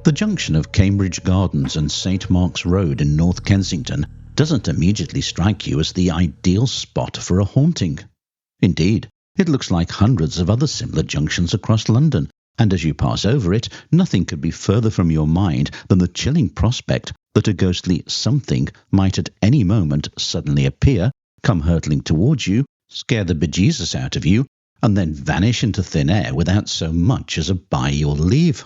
The junction of Cambridge Gardens and St Mark's Road in North Kensington doesn't immediately strike you as the ideal spot for a haunting. Indeed, it looks like hundreds of other similar junctions across London, and as you pass over it, nothing could be further from your mind than the chilling prospect that a ghostly something might at any moment suddenly appear, come hurtling towards you, scare the bejesus out of you, and then vanish into thin air without so much as a by your leave.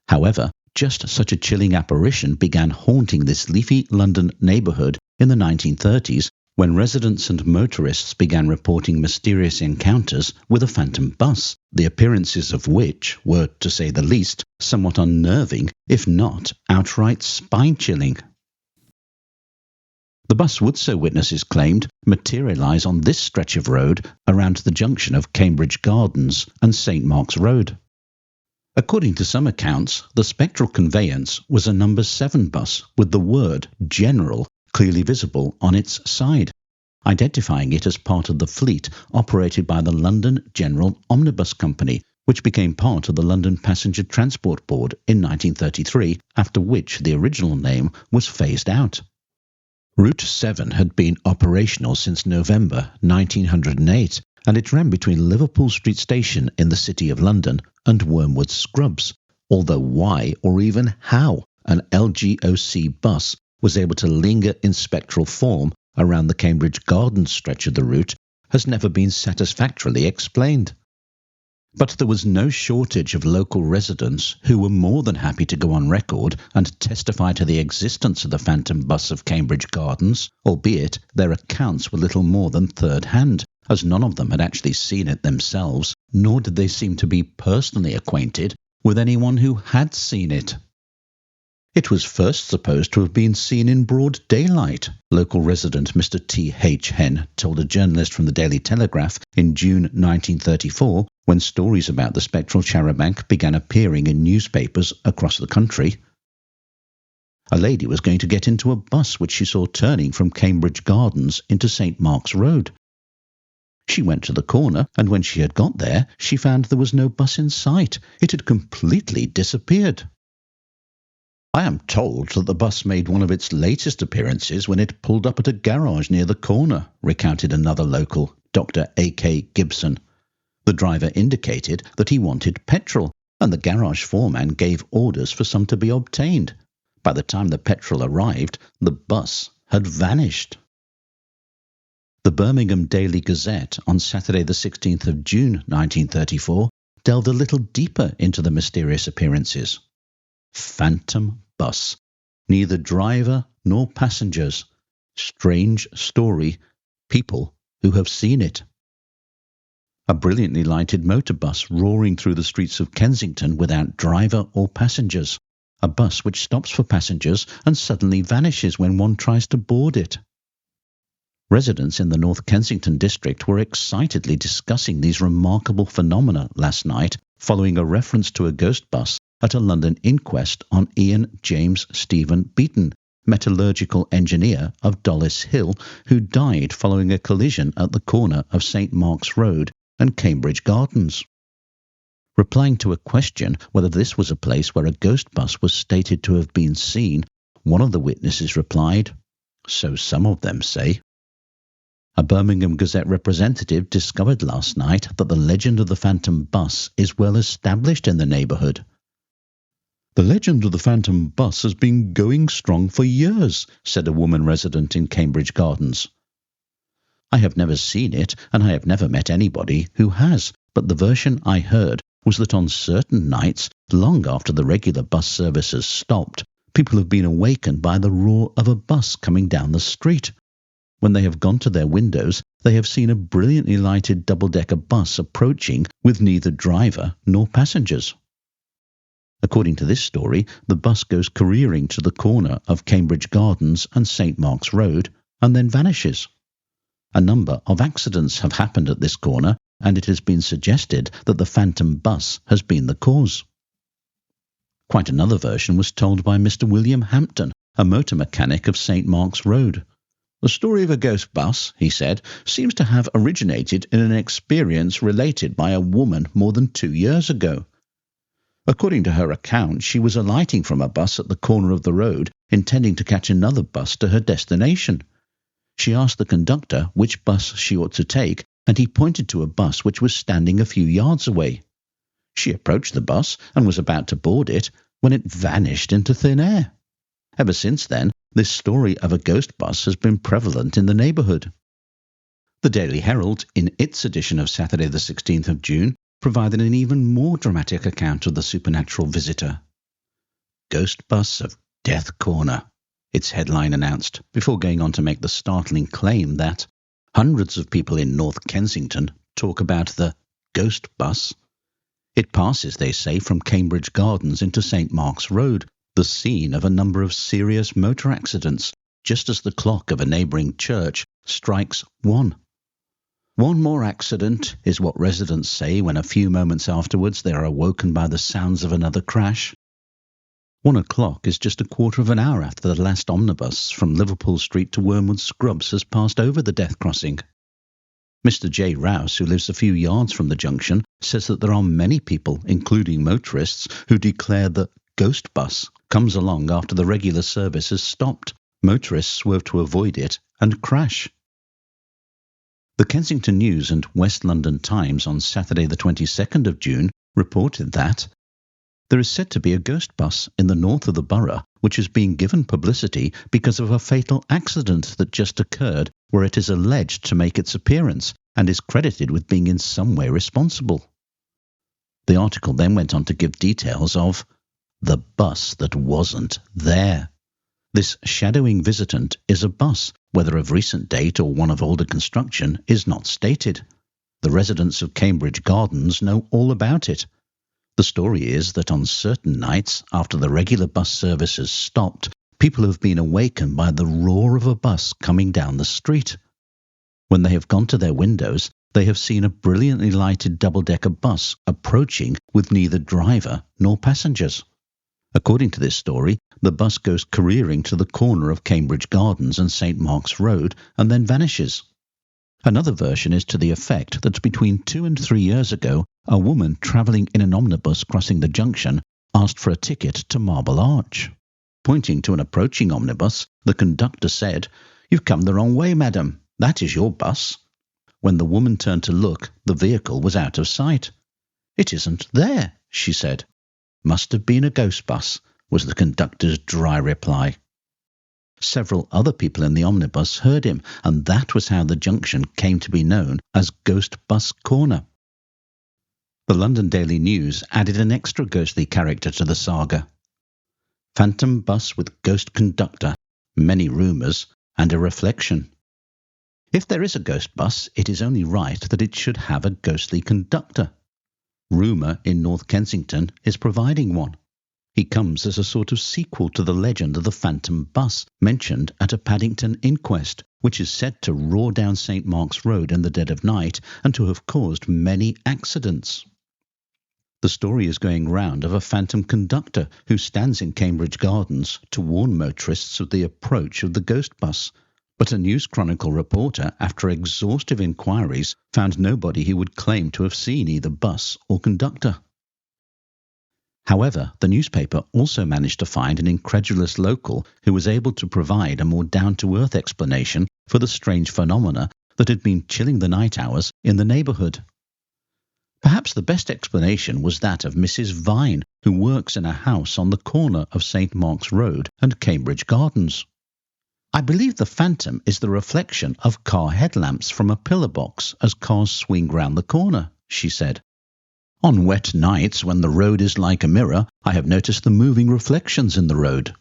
However, just such a chilling apparition began haunting this leafy London neighbourhood in the 1930s, when residents and motorists began reporting mysterious encounters with a phantom bus, the appearances of which were, to say the least, somewhat unnerving, if not outright spine-chilling. The bus would, so witnesses claimed, materialise on this stretch of road around the junction of Cambridge Gardens and St Mark's Road. According to some accounts, the spectral conveyance was a number 7 bus with the word General clearly visible on its side, identifying it as part of the fleet operated by the London General Omnibus Company, which became part of the London Passenger Transport Board in 1933, after which the original name was phased out. Route 7 had been operational since November 1908, and it ran between Liverpool Street Station in the City of London and Wormwood Scrubs, although why or even how an LGOC bus was able to linger in spectral form around the Cambridge Gardens stretch of the route has never been satisfactorily explained. But there was no shortage of local residents who were more than happy to go on record and testify to the existence of the phantom bus of Cambridge Gardens, albeit their accounts were little more than third-hand, as none of them had actually seen it themselves, nor did they seem to be personally acquainted with anyone who had seen it. It was first supposed to have been seen in broad daylight, local resident Mr. T.H. Henn told a journalist from the Daily Telegraph in June 1934, when stories about the spectral charabanc began appearing in newspapers across the country. A lady was going to get into a bus which she saw turning from Cambridge Gardens into St Mark's Road. She went to the corner, and when she had got there, she found there was no bus in sight. It had completely disappeared. I am told that the bus made one of its latest appearances when it pulled up at a garage near the corner, recounted another local, Dr. A.K. Gibson. The driver indicated that he wanted petrol, and the garage foreman gave orders for some to be obtained. By the time the petrol arrived, the bus had vanished. The Birmingham Daily Gazette on Saturday the 16th of June 1934 delved a little deeper into the mysterious appearances. Phantom bus. Neither driver nor passengers. Strange story. People who have seen it. A brilliantly lighted motor bus roaring through the streets of Kensington without driver or passengers. A bus which stops for passengers and suddenly vanishes when one tries to board it. Residents in the North Kensington district were excitedly discussing these remarkable phenomena last night following a reference to a ghost bus at a London inquest on Ian James Stephen Beaton, metallurgical engineer of Dollis Hill, who died following a collision at the corner of St Mark's Road and Cambridge Gardens. Replying to a question whether this was a place where a ghost bus was stated to have been seen, one of the witnesses replied, "So some of them say." A Birmingham Gazette representative discovered last night that the legend of the phantom bus is well established in the neighbourhood. "The legend of the phantom bus has been going strong for years," said a woman resident in Cambridge Gardens. "I have never seen it, and I have never met anybody who has, but the version I heard was that on certain nights, long after the regular bus services stopped, people have been awakened by the roar of a bus coming down the street. When they have gone to their windows, they have seen a brilliantly lighted double-decker bus approaching with neither driver nor passengers." According to this story, the bus goes careering to the corner of Cambridge Gardens and St Mark's Road and then vanishes. A number of accidents have happened at this corner, and it has been suggested that the phantom bus has been the cause. Quite another version was told by Mr. William Hampton, a motor mechanic of St Mark's Road. "The story of a ghost bus," he said, "seems to have originated in an experience related by a woman more than 2 years ago. According to her account, she was alighting from a bus at the corner of the road, intending to catch another bus to her destination. She asked the conductor which bus she ought to take, and he pointed to a bus which was standing a few yards away. She approached the bus and was about to board it when it vanished into thin air. Ever since then, this story of a ghost bus has been prevalent in the neighbourhood. The Daily Herald, in its edition of Saturday the 16th of June, provided an even more dramatic account of the supernatural visitor. Ghost Bus of Death Corner, its headline announced, before going on to make the startling claim that hundreds of people in North Kensington talk about the ghost bus. It passes, they say, from Cambridge Gardens into St. Mark's Road, the scene of a number of serious motor accidents, just as the clock of a neighbouring church strikes 1. One more accident is what residents say when a few moments afterwards they are awoken by the sounds of another crash. 1 o'clock is just a quarter of an hour after the last omnibus from Liverpool Street to Wormwood Scrubs has passed over the death crossing. Mr. J. Rouse, who lives a few yards from the junction, says that there are many people, including motorists, who declare the ghost bus comes along after the regular service has stopped. Motorists swerve to avoid it and crash. The Kensington News and West London Times on Saturday the 22nd of June reported that there is said to be a ghost bus in the north of the borough which is being given publicity because of a fatal accident that just occurred where it is alleged to make its appearance and is credited with being in some way responsible. The article then went on to give details of the bus that wasn't there. This shadowing visitant is a bus, whether of recent date or one of older construction is not stated. The residents of Cambridge Gardens know all about it. The story is that on certain nights, after the regular bus service has stopped, people have been awakened by the roar of a bus coming down the street. When they have gone to their windows, they have seen a brilliantly lighted double-decker bus approaching with neither driver nor passengers. According to this story, the bus goes careering to the corner of Cambridge Gardens and St. Mark's Road and then vanishes. Another version is to the effect that between 2 and 3 years ago, a woman travelling in an omnibus crossing the junction asked for a ticket to Marble Arch. Pointing to an approaching omnibus, the conductor said, "You've come the wrong way, madam. That is your bus." When the woman turned to look, the vehicle was out of sight. "It isn't there," she said. "Must have been a ghost bus," was the conductor's dry reply. Several other people in the omnibus heard him, and that was how the junction came to be known as Ghost Bus Corner. The London Daily News added an extra ghostly character to the saga. Phantom bus with ghost conductor, many rumours, and a reflection. If there is a ghost bus, it is only right that it should have a ghostly conductor. Rumour in North Kensington is providing one. He comes as a sort of sequel to the legend of the phantom bus mentioned at a Paddington inquest, which is said to roar down St. Mark's Road in the dead of night and to have caused many accidents. The story is going round of a phantom conductor who stands in Cambridge Gardens to warn motorists of the approach of the ghost bus. But a News Chronicle reporter, after exhaustive inquiries, found nobody who would claim to have seen either bus or conductor. However, the newspaper also managed to find an incredulous local who was able to provide a more down-to-earth explanation for the strange phenomena that had been chilling the night hours in the neighbourhood. Perhaps the best explanation was that of Mrs. Vine, who works in a house on the corner of St. Mark's Road and Cambridge Gardens. "I believe the phantom is the reflection of car headlamps from a pillar box as cars swing round the corner," she said. "On wet nights when the road is like a mirror, I have noticed the moving reflections in the road."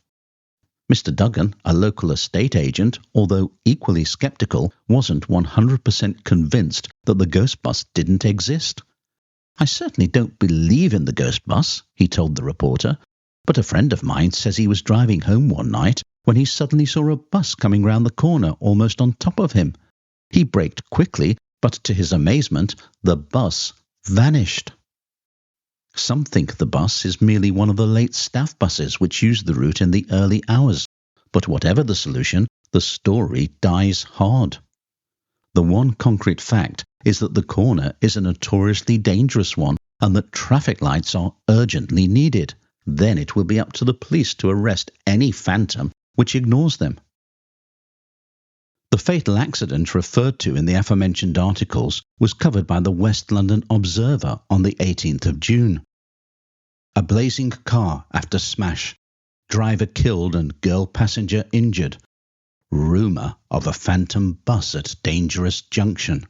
Mr. Duggan, a local estate agent, although equally sceptical, wasn't 100% convinced that the ghost bus didn't exist. "I certainly don't believe in the ghost bus," he told the reporter, "but a friend of mine says he was driving home one night when he suddenly saw a bus coming round the corner almost on top of him. He braked quickly, but to his amazement, the bus vanished." Some think the bus is merely one of the late staff buses which used the route in the early hours. But whatever the solution, the story dies hard. The one concrete fact is that the corner is a notoriously dangerous one, and that traffic lights are urgently needed. Then it will be up to the police to arrest any phantom which ignores them. The fatal accident referred to in the aforementioned articles was covered by the West London Observer on the 18th of June. A blazing car after smash. Driver killed and girl passenger injured. Rumour of a phantom bus at dangerous junction.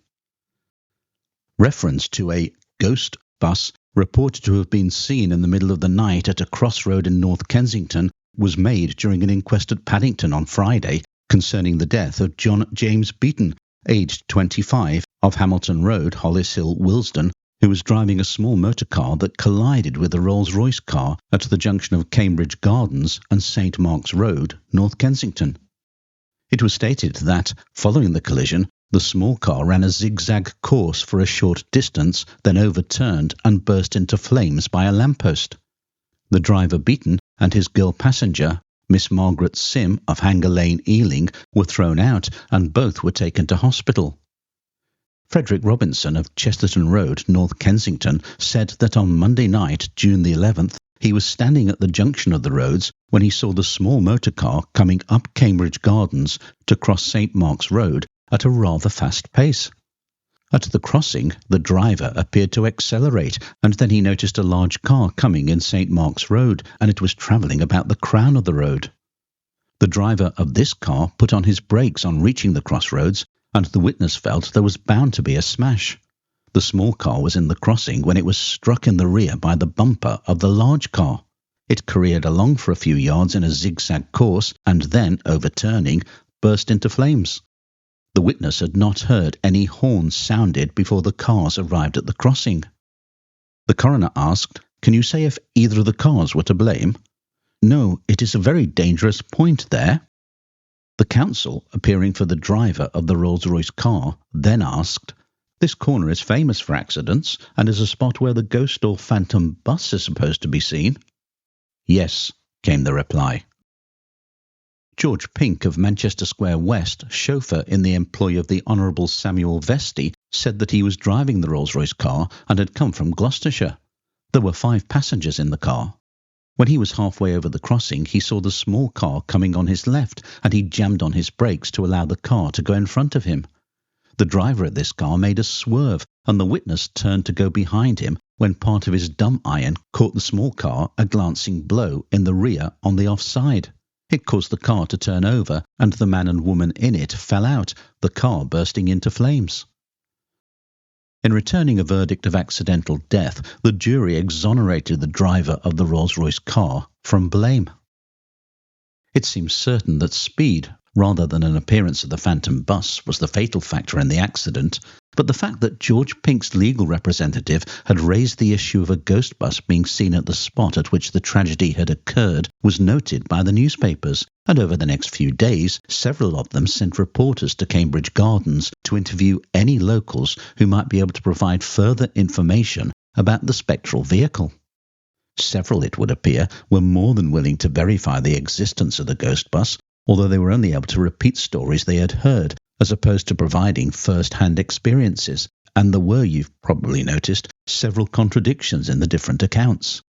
Reference to a ghost bus reported to have been seen in the middle of the night at a crossroad in North Kensington was made during an inquest at Paddington on Friday concerning the death of John James Beaton, aged 25, of Hamilton Road, Hollis Hill, Willesden, who was driving a small motor car that collided with a Rolls-Royce car at the junction of Cambridge Gardens and St Mark's Road, North Kensington. It was stated that, following the collision, the small car ran a zigzag course for a short distance, then overturned and burst into flames by a lamppost. The driver Beaton and his girl passenger, Miss Margaret Sim of Hanger Lane, Ealing, were thrown out and both were taken to hospital. Frederick Robinson of Chesterton Road, North Kensington, said that on Monday night, June the 11th, he was standing at the junction of the roads when he saw the small motor car coming up Cambridge Gardens to cross St Mark's Road at a rather fast pace. At the crossing, the driver appeared to accelerate, and then he noticed a large car coming in St Mark's Road, and it was travelling about the crown of the road. The driver of this car put on his brakes on reaching the crossroads, and the witness felt there was bound to be a smash. The small car was in the crossing when it was struck in the rear by the bumper of the large car. It careered along for a few yards in a zigzag course, and then, overturning, burst into flames. The witness had not heard any horns sounded before the cars arrived at the crossing. The coroner asked, "Can you say if either of the cars were to blame?" "No, it is a very dangerous point there." The counsel, appearing for the driver of the Rolls-Royce car, then asked, "This corner is famous for accidents and is a spot where the ghost or phantom bus is supposed to be seen?" "Yes," came the reply. George Pink of Manchester Square West, chauffeur in the employ of the Honourable Samuel Vestey, said that he was driving the Rolls-Royce car and had come from Gloucestershire. There were 5 passengers in the car. When he was halfway over the crossing, he saw the small car coming on his left, and he jammed on his brakes to allow the car to go in front of him. The driver of this car made a swerve, and the witness turned to go behind him when part of his dumb iron caught the small car a glancing blow in the rear on the offside. It caused the car to turn over, and the man and woman in it fell out, the car bursting into flames. In returning a verdict of accidental death, the jury exonerated the driver of the Rolls-Royce car from blame. It seems certain that speed, rather than an appearance of the phantom bus, was the fatal factor in the accident, but the fact that George Pink's legal representative had raised the issue of a ghost bus being seen at the spot at which the tragedy had occurred was noted by the newspapers, and over the next few days several of them sent reporters to Cambridge Gardens to interview any locals who might be able to provide further information about the spectral vehicle. Several, it would appear, were more than willing to verify the existence of the ghost bus, although they were only able to repeat stories they had heard, as opposed to providing first-hand experiences, and there were, you've probably noticed, several contradictions in the different accounts.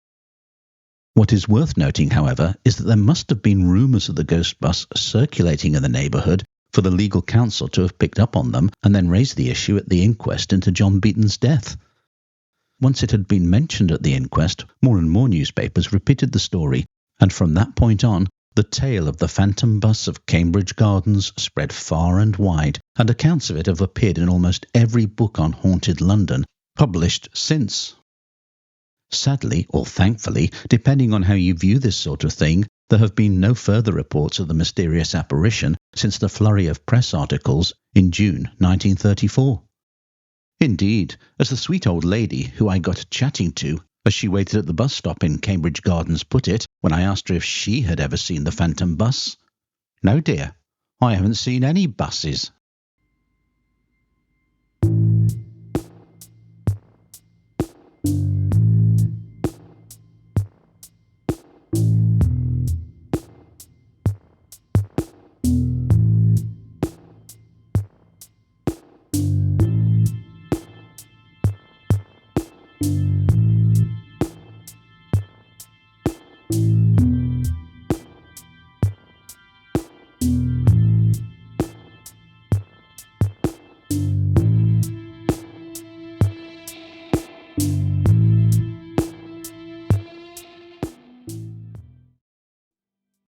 What is worth noting, however, is that there must have been rumours of the ghost bus circulating in the neighbourhood for the legal counsel to have picked up on them and then raised the issue at the inquest into John Beaton's death. Once it had been mentioned at the inquest, more and more newspapers repeated the story, and from that point on, the tale of the phantom bus of Cambridge Gardens spread far and wide, and accounts of it have appeared in almost every book on haunted London published since. Sadly, or thankfully, depending on how you view this sort of thing, there have been no further reports of the mysterious apparition since the flurry of press articles in June 1934. Indeed, as the sweet old lady who I got chatting to as she waited at the bus stop in Cambridge Gardens put it when I asked her if she had ever seen the phantom bus, "No, dear, I haven't seen any buses,"